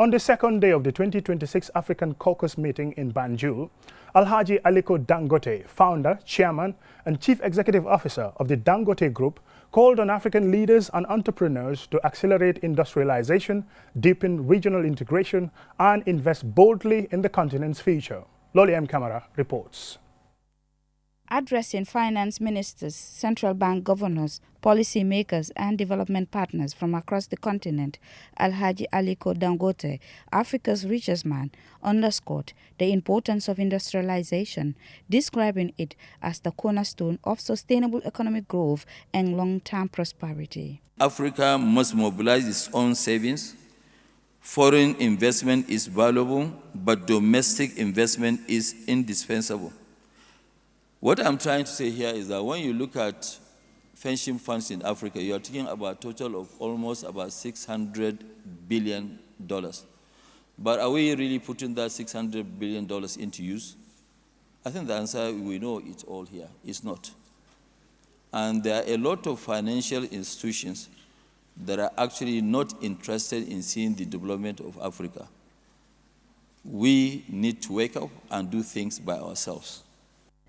On the second day of the 2026 African Caucus meeting in Banjul, Alhaji Aliko Dangote, founder, chairman, and chief executive officer of the Dangote Group, called on African leaders and entrepreneurs to accelerate industrialization, deepen regional integration, and invest boldly in the continent's future. Loli M. Camara reports. Addressing finance ministers, central bank governors, policymakers, and development partners from across the continent, Alhaji Aliko Dangote, Africa's richest man, underscored the importance of industrialization, describing it as the cornerstone of sustainable economic growth and long-term prosperity. Africa must mobilize its own savings. Foreign investment is valuable, but domestic investment is indispensable. What I'm trying to say here is that when you look at pension funds in Africa, you're talking about a total of almost about $600 billion. But are we really putting that $600 billion into use? I think the answer, we know it's all here. It's not. And there are a lot of financial institutions that are actually not interested in seeing the development of Africa. We need to wake up and do things by ourselves.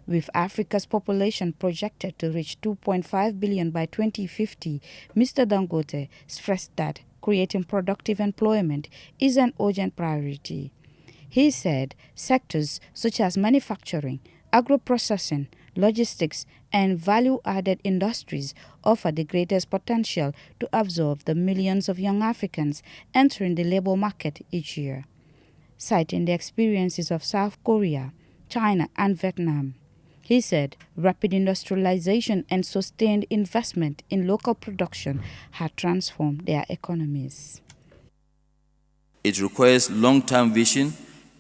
With Africa's population projected to reach 2.5 billion by 2050, Mr. Dangote stressed that creating productive employment is an urgent priority. He said sectors such as manufacturing, agro-processing, logistics, and value-added industries offer the greatest potential to absorb the millions of young Africans entering the labor market each year. Citing the experiences of South Korea, China, and Vietnam, he said rapid industrialization and sustained investment in local production had transformed their economies. It requires long-term vision.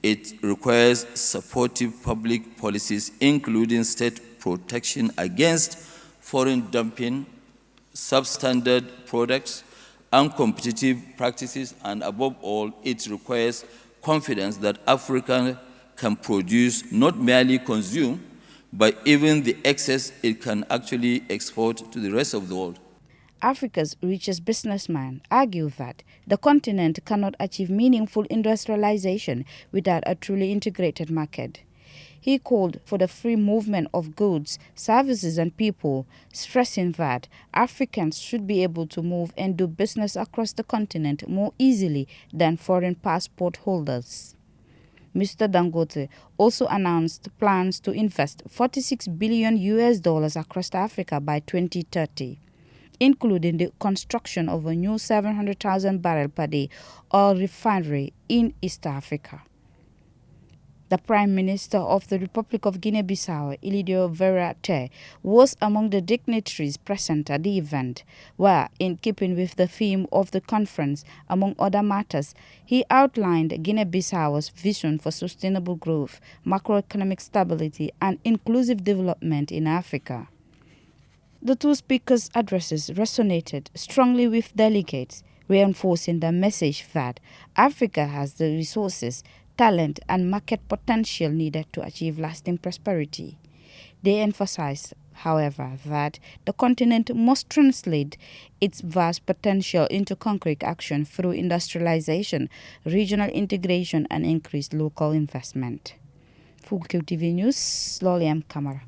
It requires supportive public policies, including state protection against foreign dumping, substandard products, uncompetitive practices, and above all, it requires confidence that Africa can produce, not merely consume, but even the excess it can actually export to the rest of the world. Africa's richest businessman argued that the continent cannot achieve meaningful industrialization without a truly integrated market. He called for the free movement of goods, services, and people, stressing that Africans should be able to move and do business across the continent more easily than foreign passport holders. Mr. Dangote also announced plans to invest $46 billion across Africa by 2030, including the construction of a new 700,000 barrel per day oil refinery in East Africa. The Prime Minister of the Republic of Guinea-Bissau, Ilidio Verate, was among the dignitaries present at the event, where, in keeping with the theme of the conference, among other matters, he outlined Guinea-Bissau's vision for sustainable growth, macroeconomic stability, and inclusive development in Africa. The two speakers' addresses resonated strongly with delegates, reinforcing the message that Africa has the resources, talent, and market potential needed to achieve lasting prosperity. They emphasized, however, that the continent must translate its vast potential into concrete action through industrialization, regional integration, and increased local investment. Full TV News, Loli M. Camara.